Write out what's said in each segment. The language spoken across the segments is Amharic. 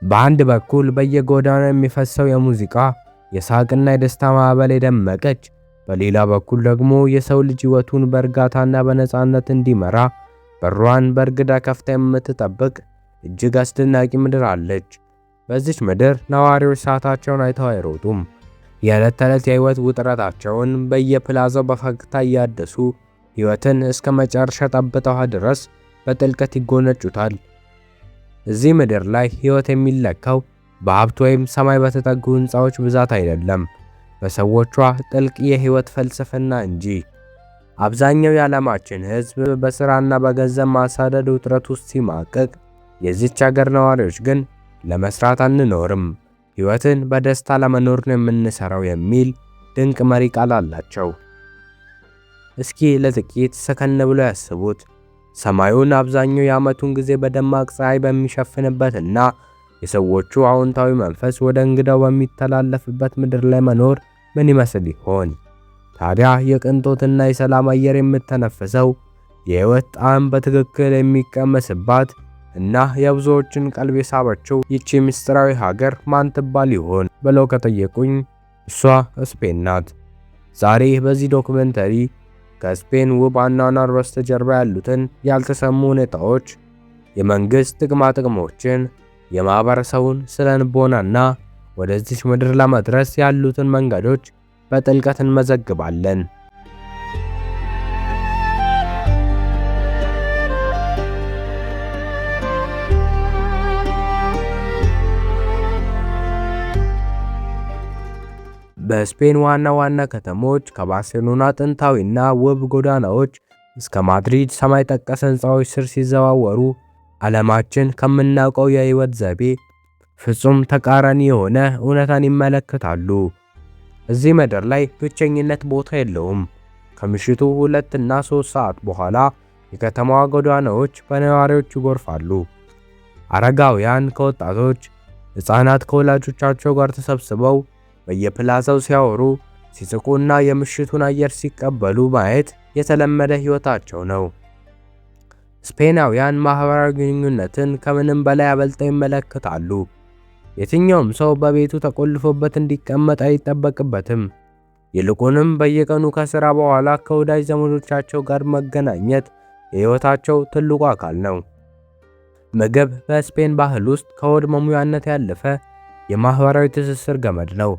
በአንድ በኩል በየጎዳናው የሚፈሰው የሙዚቃ የሳቅና የደስታ ማዕበል የደመቀች፣ በሌላ በኩል ደግሞ የሰው ልጅ ሕይወቱን በእርጋታና በነፃነት እንዲመራ በሯን በእርግዳ ከፍታ የምትጠብቅ እጅግ አስደናቂ ምድር አለች። በዚች ምድር ነዋሪዎች ሰዓታቸውን አይተው አይሮጡም። የዕለት ተዕለት የሕይወት ውጥረታቸውን በየፕላዛው በፈገግታ እያደሱ ሕይወትን እስከ መጨረሻ ጠብታ ውሃ ድረስ በጥልቀት ይጎነጩታል። እዚህ ምድር ላይ ሕይወት የሚለካው በሀብት ወይም ሰማይ በተጠጉ ሕንፃዎች ብዛት አይደለም፣ በሰዎቿ ጥልቅ የሕይወት ፍልስፍና እንጂ። አብዛኛው የዓለማችን ሕዝብ በሥራና በገንዘብ ማሳደድ ውጥረት ውስጥ ሲማቀቅ፣ የዚች ሀገር ነዋሪዎች ግን ለመስራት አንኖርም፣ ሕይወትን በደስታ ለመኖር ነው የምንሰራው የሚል ድንቅ መሪ ቃል አላቸው። እስኪ ለጥቂት ሰከን ብለው ያስቡት። ሰማዩን አብዛኛው የዓመቱን ጊዜ በደማቅ ፀሐይ በሚሸፍንበትና የሰዎቹ አዎንታዊ መንፈስ ወደ እንግዳው በሚተላለፍበት ምድር ላይ መኖር ምን ይመስል ይሆን? ታዲያ የቅንጦትና የሰላም አየር የምትተነፍሰው የሕይወት ጣዕም በትክክል የሚቀመስባት እና የብዙዎችን ቀልብ የሳበችው ይቺ ምስጢራዊ ሀገር ማን ትባል ይሆን ብለው ከጠየቁኝ እሷ ስፔን ናት። ዛሬ በዚህ ዶክመንተሪ ከስፔን ውብ አኗኗር በስተጀርባ ያሉትን ያልተሰሙ ሁኔታዎች፣ የመንግሥት ጥቅማ ጥቅሞችን፣ የማህበረሰቡን ስነ ልቦናና ወደዚች ምድር ለመድረስ ያሉትን መንገዶች በጥልቀት እንመዘግባለን። በስፔን ዋና ዋና ከተሞች ከባርሴሎና ጥንታዊና ውብ ጎዳናዎች እስከ ማድሪድ ሰማይ ጠቀስ ሕንፃዎች ስር ሲዘዋወሩ ዓለማችን ከምናውቀው የሕይወት ዘይቤ ፍጹም ተቃራኒ የሆነ እውነታን ይመለከታሉ። እዚህ ምድር ላይ ብቸኝነት ቦታ የለውም። ከምሽቱ 2 እና 3 ሰዓት በኋላ የከተማዋ ጎዳናዎች በነዋሪዎች ይጎርፋሉ። አረጋውያን ከወጣቶች፣ ሕፃናት ከወላጆቻቸው ጋር ተሰብስበው በየፕላዛው ሲያወሩ፣ ሲስቁና የምሽቱን አየር ሲቀበሉ ማየት የተለመደ ሕይወታቸው ነው። ስፔናውያን ማህበራዊ ግንኙነትን ከምንም በላይ አበልጠው ይመለከታሉ። የትኛውም ሰው በቤቱ ተቆልፎበት እንዲቀመጥ አይጠበቅበትም። ይልቁንም በየቀኑ ከሥራ በኋላ ከወዳጅ ዘመዶቻቸው ጋር መገናኘት የሕይወታቸው ትልቁ አካል ነው። ምግብ በስፔን ባህል ውስጥ ከሆድ መሙያነት ያለፈ የማህበራዊ ትስስር ገመድ ነው።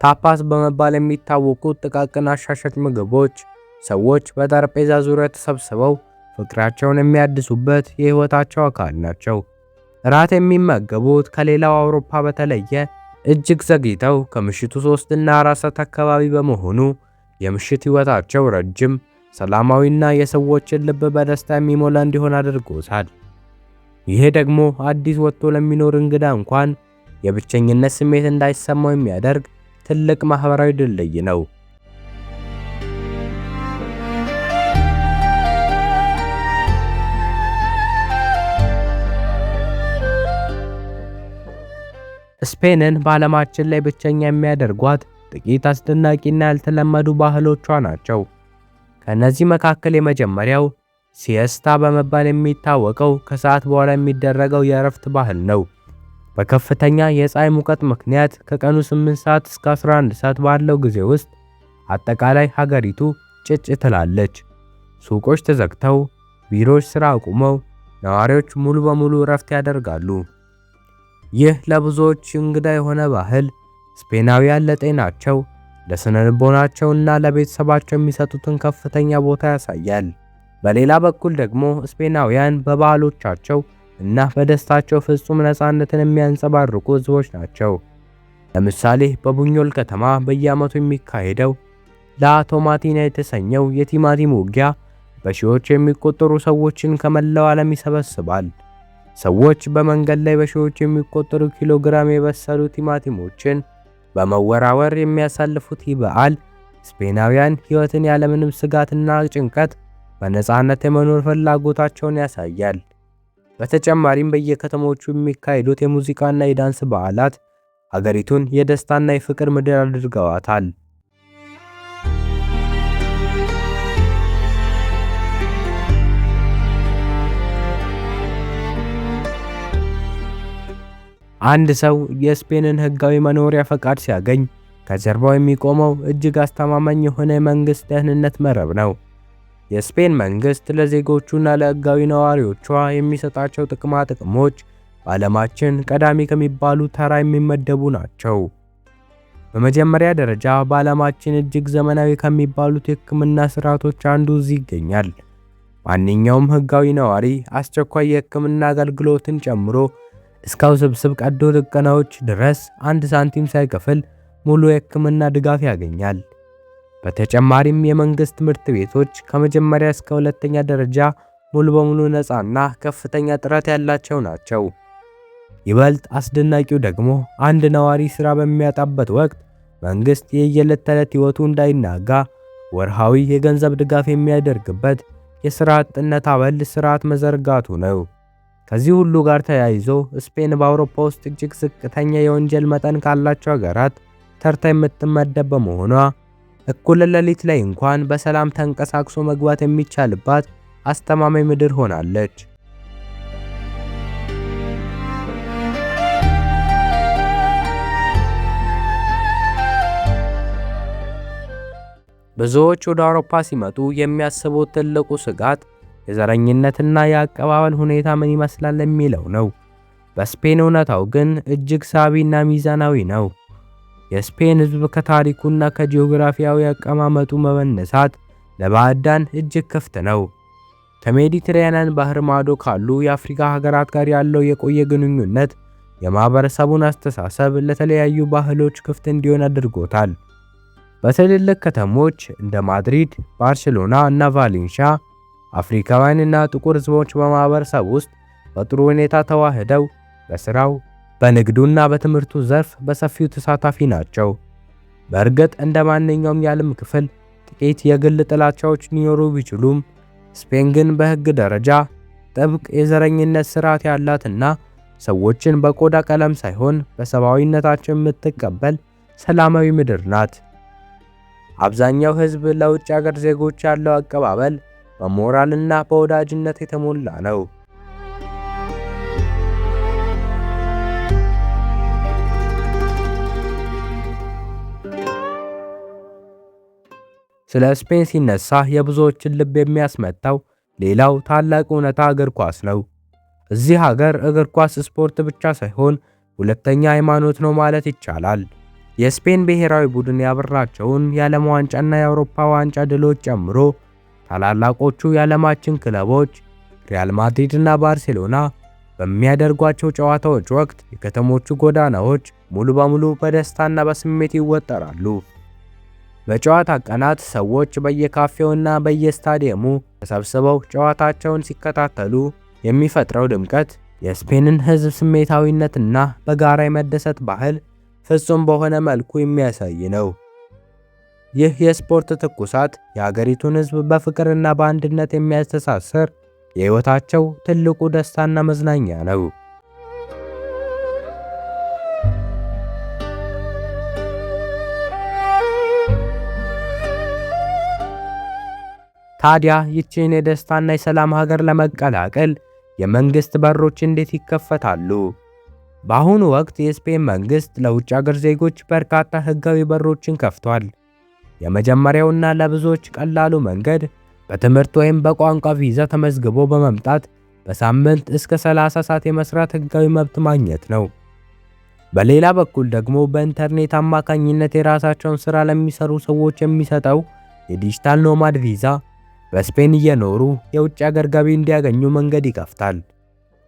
ታፓስ በመባል የሚታወቁት ጥቃቅን አሻሻጭ ምግቦች ሰዎች በጠረጴዛ ዙሪያ ተሰብስበው ፍቅራቸውን የሚያድሱበት የሕይወታቸው አካል ናቸው። እራት የሚመገቡት ከሌላው አውሮፓ በተለየ እጅግ ዘግይተው ከምሽቱ 3 እና 4 ሰዓት አካባቢ በመሆኑ የምሽት ሕይወታቸው ረጅም፣ ሰላማዊና የሰዎችን ልብ በደስታ የሚሞላ እንዲሆን አድርጎታል። ይሄ ደግሞ አዲስ ወጥቶ ለሚኖር እንግዳ እንኳን የብቸኝነት ስሜት እንዳይሰማው የሚያደርግ ትልቅ ማህበራዊ ድልድይ ነው። ስፔንን በዓለማችን ላይ ብቸኛ የሚያደርጓት ጥቂት አስደናቂና ያልተለመዱ ባህሎቿ ናቸው። ከነዚህ መካከል የመጀመሪያው ሲየስታ በመባል የሚታወቀው ከሰዓት በኋላ የሚደረገው የእረፍት ባህል ነው። በከፍተኛ የፀሐይ ሙቀት ምክንያት ከቀኑ 8 ሰዓት እስከ 11 ሰዓት ባለው ጊዜ ውስጥ አጠቃላይ ሀገሪቱ ጭጭ ትላለች። ሱቆች ተዘግተው፣ ቢሮዎች ስራ አቁመው፣ ነዋሪዎች ሙሉ በሙሉ እረፍት ያደርጋሉ። ይህ ለብዙዎች እንግዳ የሆነ ባህል ስፔናውያን ለጤናቸው፣ ለስነ ልቦናቸውና ለቤተሰባቸው የሚሰጡትን ከፍተኛ ቦታ ያሳያል። በሌላ በኩል ደግሞ ስፔናውያን በባህሎቻቸው እና በደስታቸው ፍጹም ነፃነትን የሚያንጸባርቁ ሕዝቦች ናቸው። ለምሳሌ በቡኞል ከተማ በየዓመቱ የሚካሄደው ላ ቶማቲና የተሰኘው የቲማቲም ውጊያ በሺዎች የሚቆጠሩ ሰዎችን ከመላው ዓለም ይሰበስባል። ሰዎች በመንገድ ላይ በሺዎች የሚቆጠሩ ኪሎግራም የበሰሉ ቲማቲሞችን በመወራወር የሚያሳልፉት ይህ በዓል ስፔናውያን ሕይወትን ያለምንም ስጋትና ጭንቀት በነፃነት የመኖር ፍላጎታቸውን ያሳያል። በተጨማሪም በየከተሞቹ የሚካሄዱት የሙዚቃና የዳንስ በዓላት ሀገሪቱን የደስታና የፍቅር ምድር አድርገዋታል። አንድ ሰው የስፔንን ሕጋዊ መኖሪያ ፈቃድ ሲያገኝ ከጀርባው የሚቆመው እጅግ አስተማማኝ የሆነ የመንግሥት ደህንነት መረብ ነው። የስፔን መንግሥት ለዜጎቹና ለሕጋዊ ነዋሪዎቿ የሚሰጣቸው ጥቅማ ጥቅሞች በዓለማችን ቀዳሚ ከሚባሉ ተራ የሚመደቡ ናቸው። በመጀመሪያ ደረጃ በዓለማችን እጅግ ዘመናዊ ከሚባሉት የሕክምና ስርዓቶች አንዱ እዚህ ይገኛል። ማንኛውም ሕጋዊ ነዋሪ አስቸኳይ የሕክምና አገልግሎትን ጨምሮ እስከ ውስብስብ ቀዶ ጥገናዎች ድረስ 1 ሳንቲም ሳይከፍል ሙሉ የሕክምና ድጋፍ ያገኛል። በተጨማሪም የመንግሥት ትምህርት ቤቶች ከመጀመሪያ እስከ ሁለተኛ ደረጃ ሙሉ በሙሉ ነፃና ከፍተኛ ጥራት ያላቸው ናቸው። ይበልጥ አስደናቂው ደግሞ አንድ ነዋሪ ሥራ በሚያጣበት ወቅት መንግሥት የየዕለት ተዕለት ሕይወቱ እንዳይናጋ ወርሃዊ የገንዘብ ድጋፍ የሚያደርግበት የሥራ አጥነት አበል ሥርዓት መዘርጋቱ ነው። ከዚህ ሁሉ ጋር ተያይዞ ስፔን በአውሮፓ ውስጥ እጅግ ዝቅተኛ የወንጀል መጠን ካላቸው ሀገራት ተርታ የምትመደብ በመሆኗ እኩለ ሌሊት ላይ እንኳን በሰላም ተንቀሳቅሶ መግባት የሚቻልባት አስተማማኝ ምድር ሆናለች። ብዙዎች ወደ አውሮፓ ሲመጡ የሚያስቡት ትልቁ ስጋት የዘረኝነትና የአቀባበል ሁኔታ ምን ይመስላል የሚለው ነው። በስፔን እውነታው ግን እጅግ ሳቢና ሚዛናዊ ነው። የስፔን ሕዝብ ከታሪኩና ከጂኦግራፊያዊ አቀማመጡ በመነሳት ለባዕዳን እጅግ ክፍት ነው። ከሜዲትራኒያን ባህር ማዶ ካሉ የአፍሪካ ሀገራት ጋር ያለው የቆየ ግንኙነት የማህበረሰቡን አስተሳሰብ ለተለያዩ ባህሎች ክፍት እንዲሆን አድርጎታል። በትልልቅ ከተሞች እንደ ማድሪድ፣ ባርሴሎና እና ቫሌንሺያ አፍሪካውያንና ጥቁር ሕዝቦች በማህበረሰብ ውስጥ በጥሩ ሁኔታ ተዋህደው በስራው፣ በንግዱና በትምህርቱ ዘርፍ በሰፊው ተሳታፊ ናቸው። በእርግጥ እንደ ማንኛውም የዓለም ክፍል ጥቂት የግል ጥላቻዎች ሊኖሩ ቢችሉም ስፔን ግን በሕግ ደረጃ ጥብቅ የዘረኝነት ስርዓት ያላትና ሰዎችን በቆዳ ቀለም ሳይሆን በሰብአዊነታቸው የምትቀበል ሰላማዊ ምድር ናት። አብዛኛው ሕዝብ ለውጭ ሀገር ዜጎች ያለው አቀባበል በሞራልና በወዳጅነት የተሞላ ነው። ስለ ስፔን ሲነሳ የብዙዎችን ልብ የሚያስመታው ሌላው ታላቅ እውነታ እግር ኳስ ነው። እዚህ ሀገር እግር ኳስ ስፖርት ብቻ ሳይሆን ሁለተኛ ሃይማኖት ነው ማለት ይቻላል። የስፔን ብሔራዊ ቡድን ያበራቸውን የዓለም ዋንጫና የአውሮፓ ዋንጫ ድሎች ጨምሮ ታላላቆቹ የዓለማችን ክለቦች ሪያል ማድሪድ እና ባርሴሎና በሚያደርጓቸው ጨዋታዎች ወቅት የከተሞቹ ጎዳናዎች ሙሉ በሙሉ በደስታና በስሜት ይወጠራሉ። በጨዋታ ቀናት ሰዎች በየካፌውና በየስታዲየሙ ተሰብስበው ጨዋታቸውን ሲከታተሉ የሚፈጥረው ድምቀት የስፔንን ሕዝብ ስሜታዊነትና በጋራ የመደሰት ባህል ፍጹም በሆነ መልኩ የሚያሳይ ነው። ይህ የስፖርት ትኩሳት የሀገሪቱን ሕዝብ በፍቅርና በአንድነት የሚያስተሳስር የሕይወታቸው ትልቁ ደስታና መዝናኛ ነው። ታዲያ ይህችን የደስታና የሰላም ሀገር ለመቀላቀል የመንግስት በሮች እንዴት ይከፈታሉ? በአሁኑ ወቅት የስፔን መንግስት ለውጭ ሀገር ዜጎች በርካታ ህጋዊ በሮችን ከፍቷል። የመጀመሪያውና ለብዙዎች ቀላሉ መንገድ በትምህርት ወይም በቋንቋ ቪዛ ተመዝግቦ በመምጣት በሳምንት እስከ 30 ሰዓት የመስራት ህጋዊ መብት ማግኘት ነው። በሌላ በኩል ደግሞ በኢንተርኔት አማካኝነት የራሳቸውን ስራ ለሚሰሩ ሰዎች የሚሰጠው የዲጂታል ኖማድ ቪዛ በስፔን እየኖሩ የውጭ ሀገር ገቢ እንዲያገኙ መንገድ ይከፍታል።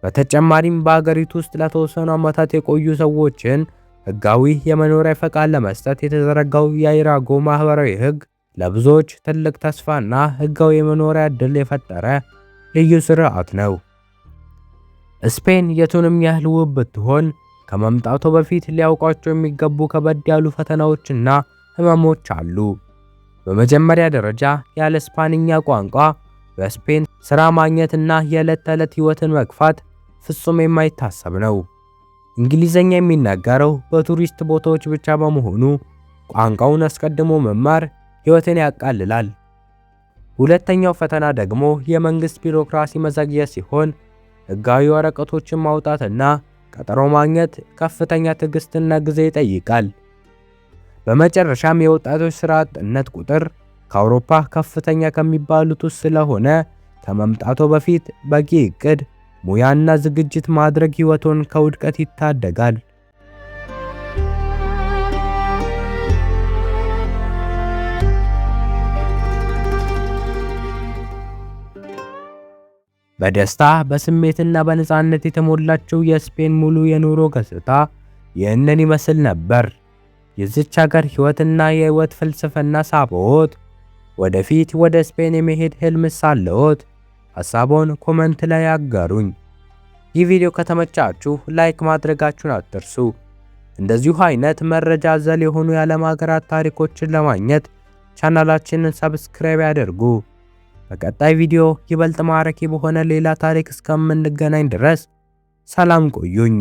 በተጨማሪም በአገሪቱ ውስጥ ለተወሰኑ ዓመታት የቆዩ ሰዎችን ህጋዊ የመኖሪያ ፈቃድ ለመስጠት የተዘረጋው የአይራጎ ማህበራዊ ህግ ለብዙዎች ትልቅ ተስፋና ህጋዊ የመኖሪያ ዕድል የፈጠረ ልዩ ስርዓት ነው። ስፔን የቱንም ያህል ውብ ብትሆን ከመምጣቱ በፊት ሊያውቋቸው የሚገቡ ከበድ ያሉ ፈተናዎችና ህመሞች አሉ። በመጀመሪያ ደረጃ ያለ ስፓንኛ ቋንቋ በስፔን ስራ ማግኘትና የዕለት ተዕለት ህይወትን መግፋት ፍጹም የማይታሰብ ነው። እንግሊዘኛ የሚናገረው በቱሪስት ቦታዎች ብቻ በመሆኑ ቋንቋውን አስቀድሞ መማር ህይወትን ያቃልላል። ሁለተኛው ፈተና ደግሞ የመንግስት ቢሮክራሲ መዘግየት ሲሆን ህጋዊ ወረቀቶችን ማውጣትና ቀጠሮ ማግኘት ከፍተኛ ትዕግስትና ጊዜ ይጠይቃል። በመጨረሻም የወጣቶች ስራ አጥነት ቁጥር ከአውሮፓ ከፍተኛ ከሚባሉት ውስጥ ስለሆነ ከመምጣቱ በፊት በቂ እቅድ፣ ሙያና ዝግጅት ማድረግ ሕይወቶን ከውድቀት ይታደጋል። በደስታ በስሜትና በነፃነት የተሞላችው የስፔን ሙሉ የኑሮ ገጽታ ይህንን ይመስል ነበር። የዚች ሀገር ሕይወትና የሕይወት ፍልስፍና ሳቦት ወደፊት ወደ ስፔን የመሄድ ህልም ሳለዎት ሐሳቦን ኮመንት ላይ አጋሩኝ። ይህ ቪዲዮ ከተመቻችሁ ላይክ ማድረጋችሁን አትርሱ። እንደዚሁ አይነት መረጃ አዘል የሆኑ የዓለም ሀገራት ታሪኮችን ለማግኘት ቻናላችንን ሰብስክራይብ ያድርጉ። በቀጣይ ቪዲዮ ይበልጥ ማራኪ በሆነ ሌላ ታሪክ እስከምንገናኝ ድረስ ሰላም ቆዩኝ።